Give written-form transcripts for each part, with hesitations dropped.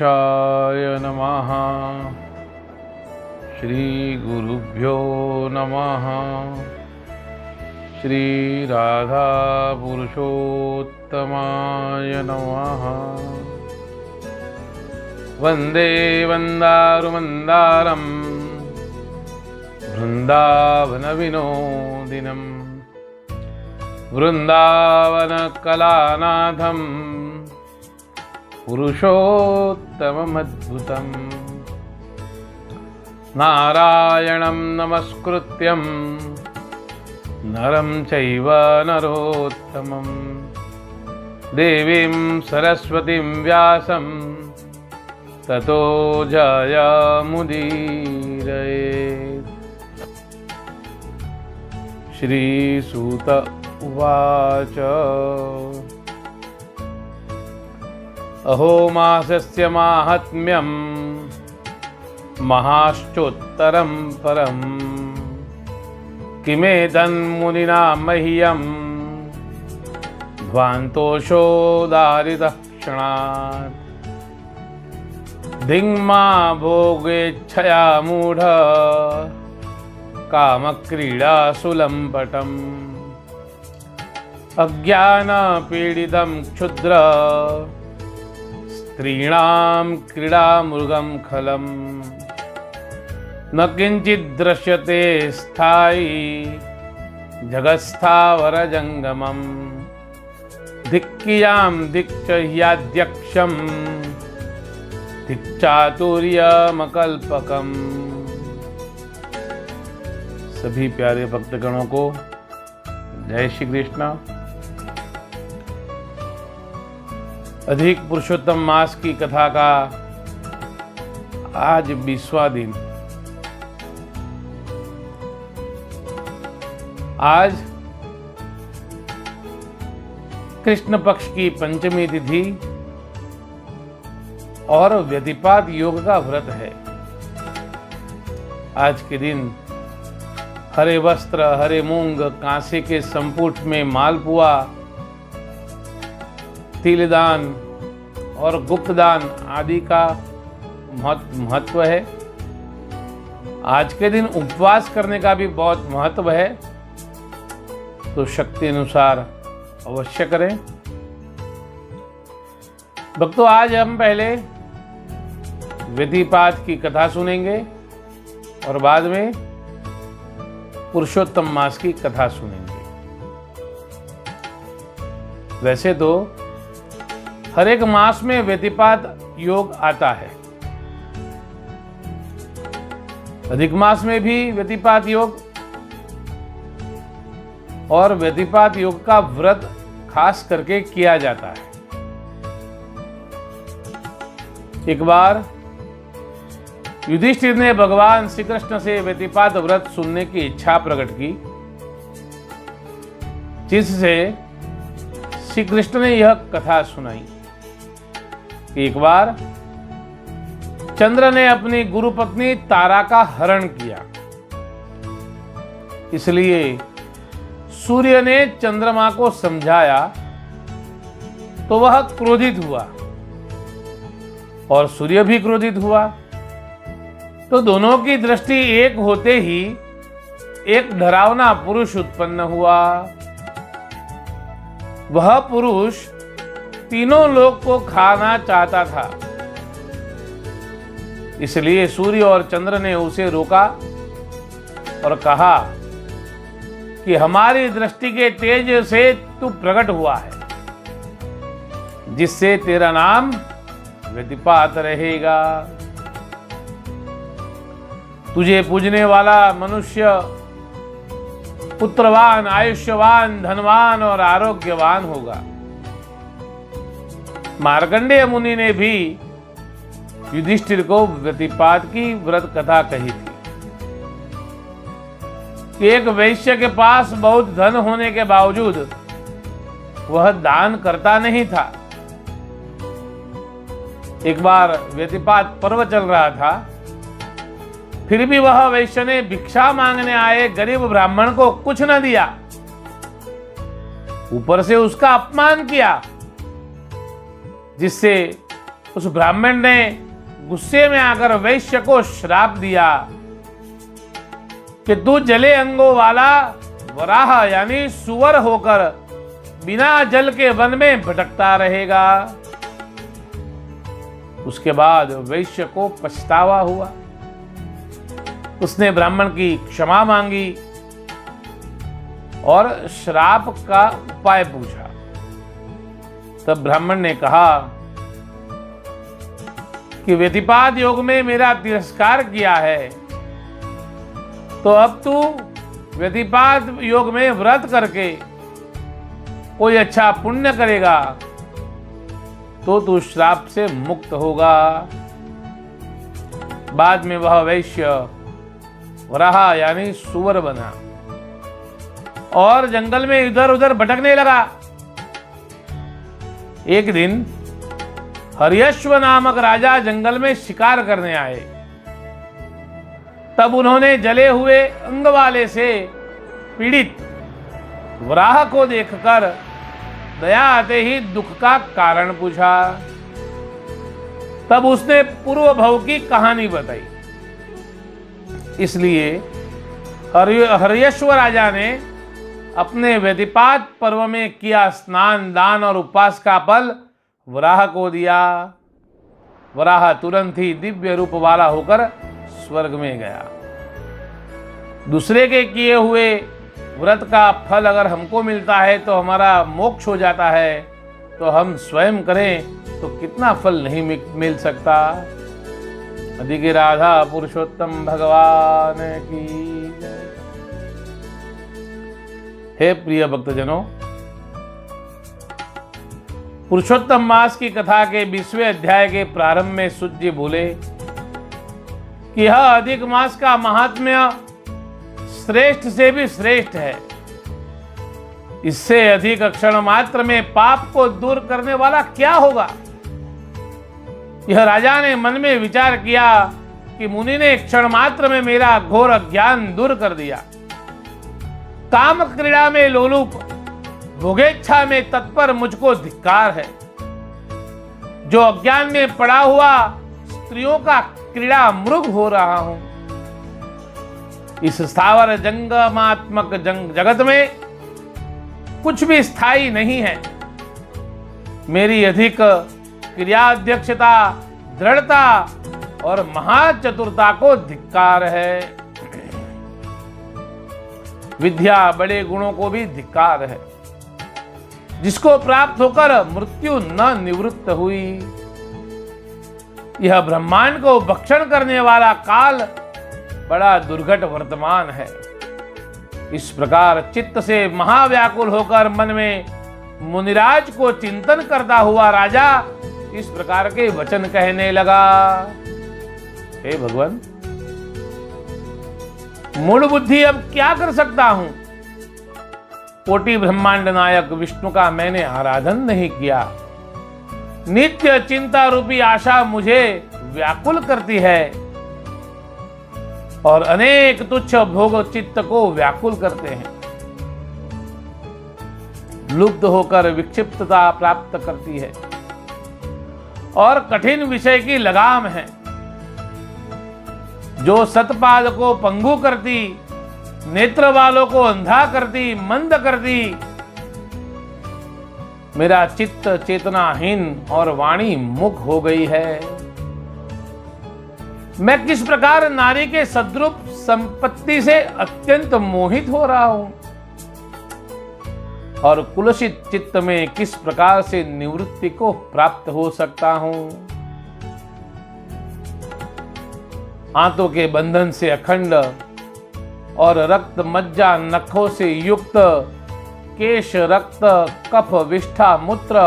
गणेशाय नमः। श्री गुरुभ्यो नमः। श्री राधा पुरुषोत्तमाय नमः। वंदे वंदारुमंदारम वृंदावन विनोदिनम वृंदावन कलानाथम पुरुषोत्तममद्भुतम्। नारायणं नमस्कृत्यं नरं चैव नरोत्तमं देवीं सरस्वतीं व्यासं ततो जयमुदीरयेत्। श्रीसूत उवाच अहो मासस्य माहात्म्यं महाश्चोत्तरं परम् किमेतन्मुनिना मह्यं ध्वान्तोषोदारितः क्षणात्। धिङ्मा भोगेच्छया मूढ कामक्रीडासुलम्पटम् अज्ञानपीडितं क्षुद्र स्त्रीणां क्रीडामृगं खलम्। न किंचित् दृश्यते स्थायी जगत्स्थावरजंगमम्। धिक्कियां धिक्चह्याध्यक्षं धिक्चातुर्यमकल्पकम्। सभी प्यारे भक्तगणों को जय श्री कृष्ण। अधिक पुरुषोत्तम मास की कथा का आज 20वां दिन। आज कृष्ण पक्ष की पंचमी तिथि और व्यतिपात योग का व्रत है। आज के दिन हरे वस्त्र, हरे मूंग, कांसे के संपुट में मालपुआ, तिलदान और गुप्तदान आदि का महत्व है। आज के दिन उपवास करने का भी बहुत महत्व है, तो शक्ति अनुसार अवश्य करें। भक्तों, आज हम पहले व्यतिपात की कथा सुनेंगे और बाद में पुरुषोत्तम मास की कथा सुनेंगे। वैसे तो हर एक मास में व्यतिपात योग आता है। अधिक मास में भी व्यतिपात योग और व्यतिपात योग का व्रत खास करके किया जाता है। एक बार युधिष्ठिर ने भगवान श्री कृष्ण से व्यतिपात व्रत सुनने की इच्छा प्रकट की, जिससे श्री कृष्ण ने यह कथा सुनाई कि एक बार चंद्र ने अपनी गुरुपत्नी तारा का हरण किया। इसलिए सूर्य ने चंद्रमा को समझाया तो वह क्रोधित हुआ और सूर्य भी क्रोधित हुआ। तो दोनों की दृष्टि एक होते ही एक डरावना पुरुष उत्पन्न हुआ। वह पुरुष तीनों लोक को खाना चाहता था। इसलिए सूर्य और चंद्र ने उसे रोका और कहा कि हमारी दृष्टि के तेज से तू प्रकट हुआ है, जिससे तेरा नाम व्यतिपात रहेगा। तुझे पूजने वाला मनुष्य पुत्रवान, आयुष्यवान, धनवान और आरोग्यवान होगा। मार्कंडेय मुनि ने भी युधिष्ठिर को व्यतिपात की व्रत कथा कही थी कि एक वैश्य के पास बहुत धन होने के बावजूद वह दान करता नहीं था। एक बार व्यतिपात पर्व चल रहा था, फिर भी वह वैश्य ने भिक्षा मांगने आए गरीब ब्राह्मण को कुछ न दिया, ऊपर से उसका अपमान किया, जिससे उस ब्राह्मण ने गुस्से में आकर वैश्य को श्राप दिया कि तू जले अंगों वाला वराह यानी सुअर होकर बिना जल के वन में भटकता रहेगा। उसके बाद वैश्य को पछतावा हुआ। उसने ब्राह्मण की क्षमा मांगी और श्राप का उपाय पूछा। तब ब्राह्मण ने कहा कि व्यतिपात योग में मेरा तिरस्कार किया है, तो अब तू व्यतिपात योग में व्रत करके कोई अच्छा पुण्य करेगा तो तू श्राप से मुक्त होगा। बाद में वह वैश्य वराह यानी सुअर बना और जंगल में इधर उधर भटकने लगा। एक दिन हर्यश्व नामक राजा जंगल में शिकार करने आए। तब उन्होंने जले हुए अंग वाले से पीड़ित वराह को देखकर दया आते ही दुख का कारण पूछा। तब उसने पूर्व भव की कहानी बताई। इसलिए हर्यश्व राजा ने अपने व्यतिपात पर्व में किया स्नान, दान और उपवास का फल वराह को दिया। वराह तुरंत ही दिव्य रूप वाला होकर स्वर्ग में गया। दूसरे के किए हुए व्रत का फल अगर हमको मिलता है तो हमारा मोक्ष हो जाता है, तो हम स्वयं करें तो कितना फल नहीं मिल सकता। अधिक राधा पुरुषोत्तम भगवान की जय। हे प्रिय भक्तजनों, पुरुषोत्तम मास की कथा के 20वें अध्याय के प्रारंभ में सूत जी बोले कि यह अधिक मास का महात्म्य श्रेष्ठ से भी श्रेष्ठ है। इससे अधिक क्षण मात्र में पाप को दूर करने वाला क्या होगा। यह राजा ने मन में विचार किया कि मुनि ने क्षण मात्र में मेरा घोर अज्ञान दूर कर दिया। काम क्रीड़ा में लोलुप, भोगेच्छा में तत्पर मुझको धिक्कार है। जो अज्ञान में पड़ा हुआ स्त्रियों का क्रीड़ा मृग हो रहा हूं। इस स्थावर जंगमात्मक जगत में कुछ भी स्थायी नहीं है। मेरी अधिक क्रियाध्यक्षता, दृढ़ता और महाचतुरता को धिक्कार है। विद्या बड़े गुणों को भी धिक्कार है, जिसको प्राप्त होकर मृत्यु न निवृत्त हुई। यह ब्रह्मांड को भक्षण करने वाला काल बड़ा दुर्घट वर्तमान है। इस प्रकार चित्त से महाव्याकुल होकर मन में मुनिराज को चिंतन करता हुआ राजा इस प्रकार के वचन कहने लगा। हे भगवान, मूल बुद्धि अब क्या कर सकता हूं। कोटि ब्रह्मांड नायक विष्णु का मैंने आराधन नहीं किया। नित्य चिंता रूपी आशा मुझे व्याकुल करती है और अनेक तुच्छ भोग चित्त को व्याकुल करते हैं। लुब्ध होकर विक्षिप्तता प्राप्त करती है और कठिन विषय की लगाम है। जो सतपाद को पंगु करती, नेत्र वालों को अंधा करती, मंद करती। मेरा चित्त चेतनाहीन और वाणी मुख हो गई है। मैं किस प्रकार नारी के सद्रूप संपत्ति से अत्यंत मोहित हो रहा हूं और कुलसित चित्त में किस प्रकार से निवृत्ति को प्राप्त हो सकता हूं। आंतों के बंधन से अखंड और रक्त मज्जा नखों से युक्त, केश रक्त कफ विष्ठा मूत्र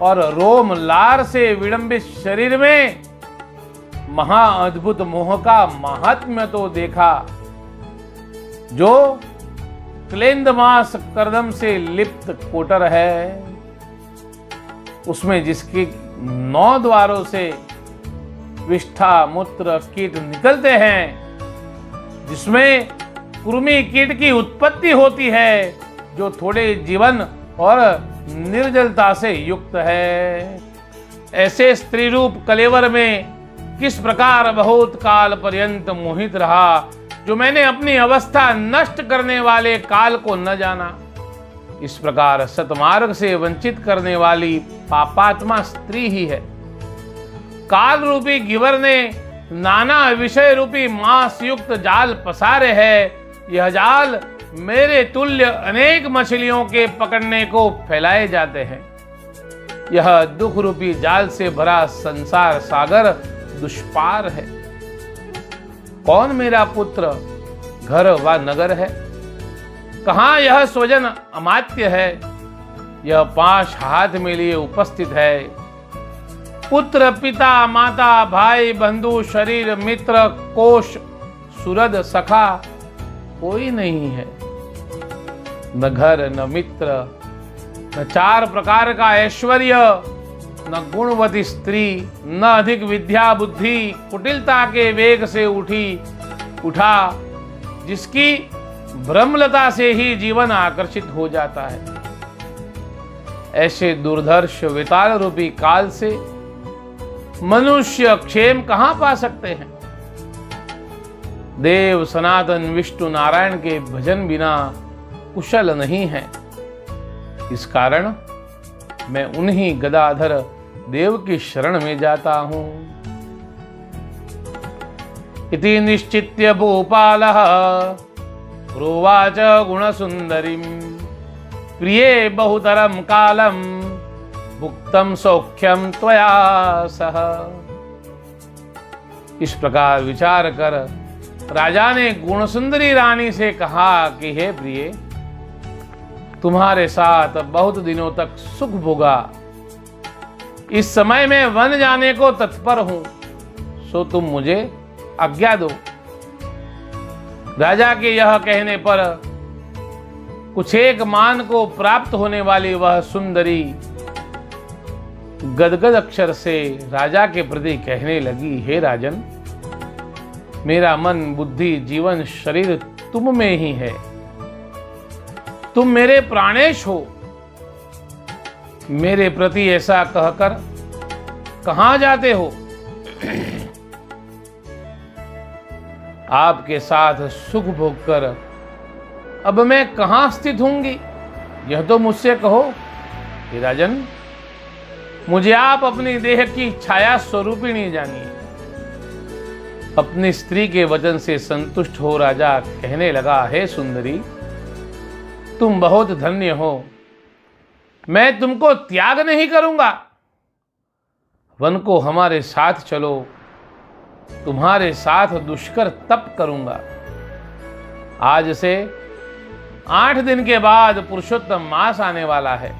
और रोम लार से विडंबित शरीर में महा अद्भुत मोह का महात्म्य तो देखा। जो क्लेंद मास करदम से लिप्त कोटर है, उसमें जिसके 9 द्वारों से विष्ठा मूत्र कीट निकलते हैं, जिसमें कृमि कीट की उत्पत्ति होती है, जो थोड़े जीवन और निर्जलता से युक्त है। ऐसे स्त्री रूप कलेवर में किस प्रकार बहुत काल पर्यंत मोहित रहा, जो मैंने अपनी अवस्था नष्ट करने वाले काल को न जाना। इस प्रकार सतमार्ग से वंचित करने वाली पापात्मा स्त्री ही है। काल रूपी गिवर ने नाना विषय रूपी मांस युक्त जाल पसारे है। यह जाल मेरे तुल्य अनेक मछलियों के पकड़ने को फैलाए जाते हैं। यह दुख रूपी जाल से भरा संसार सागर दुष्पार है। कौन मेरा पुत्र घर व नगर है, कहाँ यह स्वजन अमात्य है। यह 5 हाथ में लिए उपस्थित है। पुत्र, पिता, माता, भाई, बंधु, शरीर, मित्र, कोश, सुहृद, सखा कोई नहीं है। न घर, न मित्र, न 4 प्रकार का ऐश्वर्य, न गुणवती स्त्री, न अधिक विद्या बुद्धि कुटिलता के वेग से उठा जिसकी ब्रह्मलता से ही जीवन आकर्षित हो जाता है। ऐसे दुर्धर्ष विताल रूपी काल से मनुष्य क्षेम कहां पा सकते हैं। देव सनातन विष्णु नारायण के भजन बिना कुशल नहीं है। इस कारण मैं उन्हीं गदाधर देव की शरण में जाता हूं। इति निश्चित्य भूपालः प्रोवाच गुणसुंदरीं प्रिये बहुतरं कालं भुक्तं सौख्यं त्वया सह। इस प्रकार विचार कर राजा ने गुणसुंदरी रानी से कहा कि हे प्रिय, तुम्हारे साथ बहुत दिनों तक सुख भोगा। इस समय मैं वन जाने को तत्पर हूं, सो तुम मुझे आज्ञा दो। राजा के यह कहने पर कुछ एक मान को प्राप्त होने वाली वह सुंदरी गदगद अक्षर से राजा के प्रति कहने लगी, हे राजन, मेरा मन, बुद्धि, जीवन, शरीर तुम में ही है। तुम मेरे प्राणेश हो। मेरे प्रति ऐसा कहकर कहां जाते हो? आपके साथ सुख भोग कर अब मैं कहां स्थित होंगी, यह तो मुझसे कहो। हे राजन, मुझे आप अपनी देह की छाया स्वरूपिणी जानिए। अपनी स्त्री के वचन से संतुष्ट हो राजा कहने लगा, हे सुंदरी, तुम बहुत धन्य हो। मैं तुमको त्याग नहीं करूंगा। वन को हमारे साथ चलो, तुम्हारे साथ दुष्कर तप करूंगा। आज से 8 दिन के बाद पुरुषोत्तम मास आने वाला है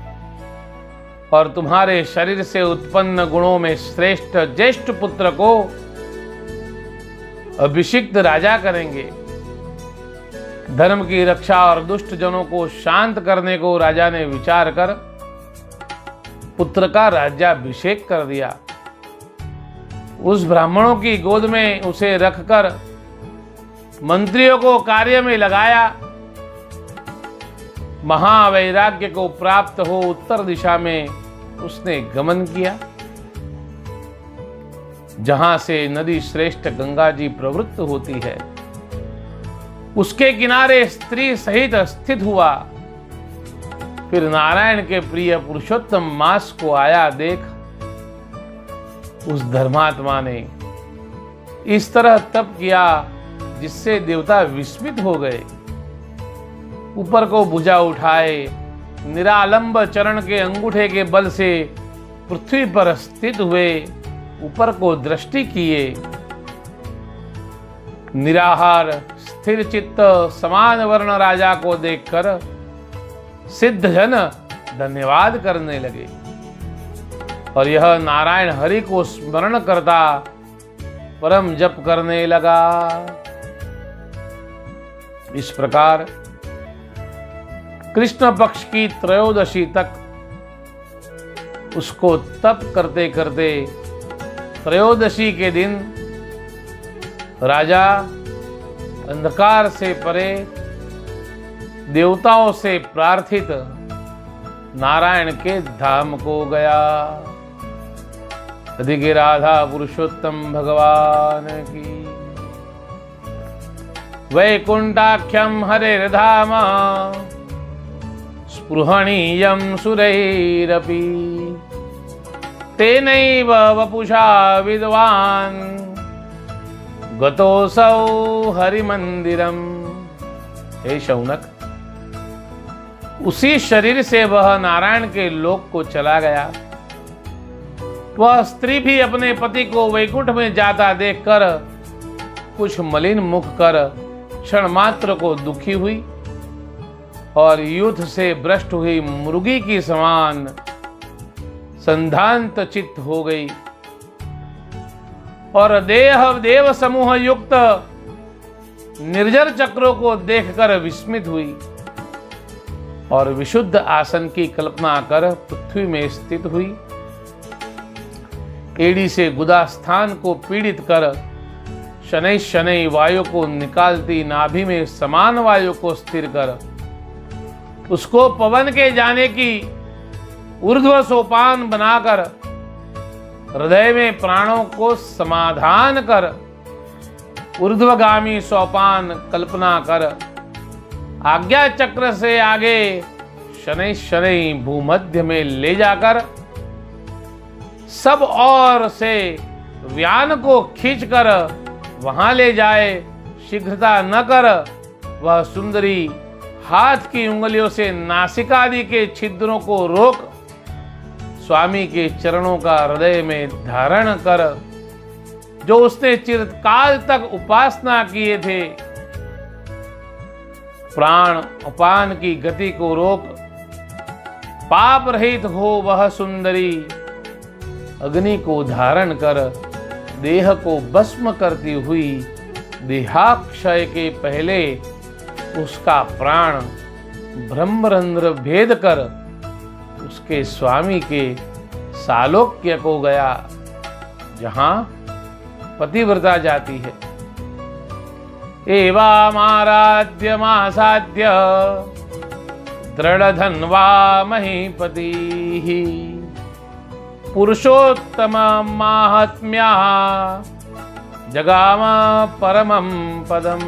और तुम्हारे शरीर से उत्पन्न गुणों में श्रेष्ठ ज्येष्ठ पुत्र को अभिषिक्त राजा करेंगे। धर्म की रक्षा और दुष्ट जनों को शांत करने को राजा ने विचार कर पुत्र का राज्याभिषेक कर दिया। उस ब्राह्मणों की गोद में उसे रखकर मंत्रियों को कार्य में लगाया। महावैराग्य को प्राप्त हो उत्तर दिशा में उसने गमन किया, जहां से नदी श्रेष्ठ गंगा जी प्रवृत्त होती है। उसके किनारे स्त्री सहित स्थित हुआ। फिर नारायण के प्रिय पुरुषोत्तम मास को आया देख उस धर्मात्मा ने इस तरह तप किया जिससे देवता विस्मित हो गए। ऊपर को भुजा उठाए निरालंब चरण के अंगूठे के बल से पृथ्वी पर स्थित हुए, ऊपर को दृष्टि किए। निराहार स्थिर चित्त समान वर्ण राजा को देखकर सिद्ध जन धन्यवाद करने लगे और यह नारायण हरि को स्मरण करता परम जप करने लगा। इस प्रकार कृष्ण पक्ष की त्रयोदशी तक उसको तप करते करते त्रयोदशी के दिन राजा अंधकार से परे देवताओं से प्रार्थित नारायण के धाम को गया। अधिके राधा पुरुषोत्तम भगवान की। वैकुंठाख्यम हरेर्धाम स्पृहणीयं सुरैरपि तेनैव वपुषा विद्वान् गतोऽसौ हरिमंदिरम। हे शौनक, उसी शरीर से वह नारायण के लोक को चला गया। वह स्त्री भी अपने पति को वैकुंठ में जाता देखकर कुछ मलिन मुख कर क्षण मात्र को दुखी हुई और युद्ध से भ्रष्ट हुई मुर्गी की समान संधांत चित्त हो गई और देव समूह युक्त निर्जर चक्रों को देखकर विस्मित हुई और विशुद्ध आसन की कल्पना कर पृथ्वी में स्थित हुई। एड़ी से गुदा स्थान को पीड़ित कर शनै शनै वायु को निकालती नाभि में समान वायु को स्थिर कर उसको पवन के जाने की ऊर्ध्व सोपान बनाकर हृदय में प्राणों को समाधान कर ऊर्ध्वगामी सोपान कल्पना कर आज्ञा चक्र से आगे शनै शनै भूमध्य में ले जाकर सब ओर से व्यान को खींचकर वहां ले जाए। शीघ्रता न कर वह सुंदरी हाथ की उंगलियों से नासिकादि के छिद्रों को रोक स्वामी के चरणों का हृदय में धारण कर जो उसने चिरकाल तक उपासना किए थे प्राण उपान की गति को रोक पाप रहित हो वह सुंदरी अग्नि को धारण कर देह को भस्म करती हुई देहाक्षय के पहले उसका प्राण ब्रह्मरंध्र भेद कर उसके स्वामी के सालोक्य को गया जहां पतिव्रता जाती है। एवामाराध्य मासाध्य दृढ़धन्वा महीपति पुरुषोत्तम माहात्म्या जगाम परमं पदम।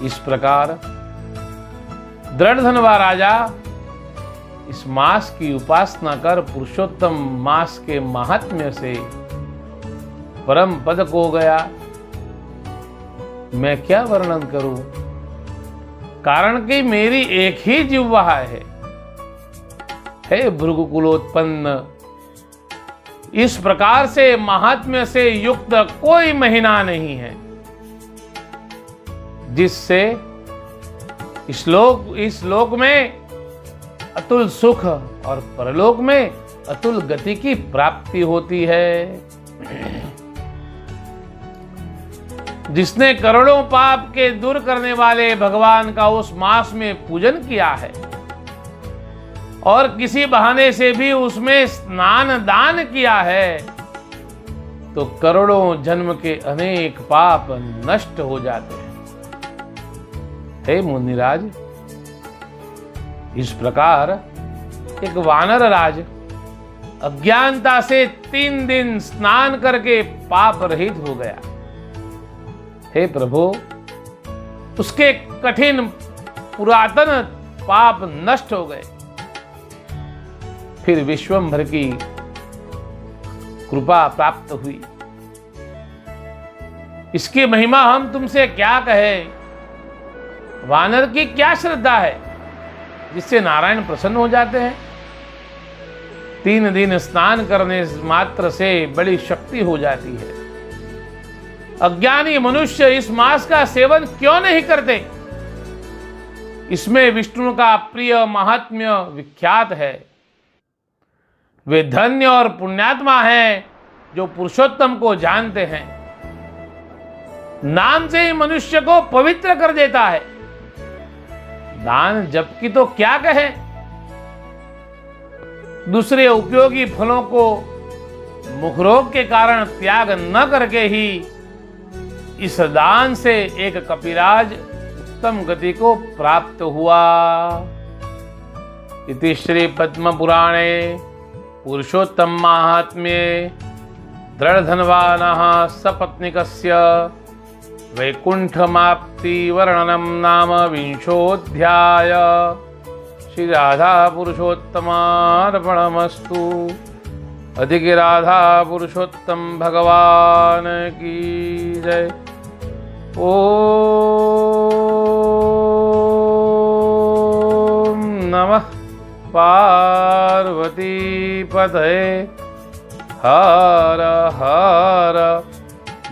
इस प्रकार दृढ़धनवा राजा इस मास की उपासना कर पुरुषोत्तम मास के महात्म्य से परम पद को गया। मैं क्या वर्णन करूं, कारण कि मेरी एक ही जिह्वा है। हे भृगुकुलोत्पन्न, इस प्रकार से महात्म्य से युक्त कोई महीना नहीं है जिससे इस लोक में अतुल सुख और परलोक में अतुल गति की प्राप्ति होती है। जिसने करोड़ों पाप के दूर करने वाले भगवान का उस मास में पूजन किया है और किसी बहाने से भी उसमें स्नान दान किया है तो करोड़ों जन्म के अनेक पाप नष्ट हो जाते हैं। हे मुनिराज, इस प्रकार एक वानर राज अज्ञानता से 3 दिन स्नान करके पाप रहित हो गया। हे प्रभु, उसके कठिन पुरातन पाप नष्ट हो गए। फिर विश्वंभर की कृपा प्राप्त हुई। इसकी महिमा हम तुमसे क्या कहें। वानर की क्या श्रद्धा है जिससे नारायण प्रसन्न हो जाते हैं। 3 दिन स्नान करने मात्र से बड़ी शक्ति हो जाती है। अज्ञानी मनुष्य इस मास का सेवन क्यों नहीं करते। इसमें विष्णु का प्रिय महात्म्य विख्यात है। वे धन्य और पुण्यात्मा हैं जो पुरुषोत्तम को जानते हैं। नाम से ही मनुष्य को पवित्र कर देता है। दान जप की तो क्या कहें। दूसरे उपयोगी फलों को मुखरोग के कारण त्याग न करके ही इस दान से एक कपिराज उत्तम गति को प्राप्त हुआ। इति श्री पद्म पुराणे पुरुषोत्तम माहात्म्ये दृढ़धनवानः सपत्निकस्य वैकुंठमाप्ति वर्णनम नाम विंशोऽध्याय। श्री राधा पुरुषोत्तमार्पणमस्तु। अधिक राधा पुरुषोत्तम भगवान की जय। ओम नमः पार्वती पतये। हर हर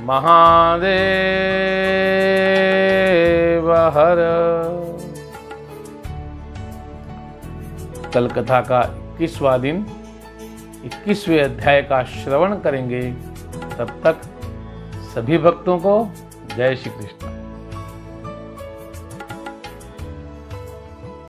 महादेव हर। कल कथा का 21वां दिन 21वें अध्याय का श्रवण करेंगे। तब तक सभी भक्तों को जय श्री कृष्ण।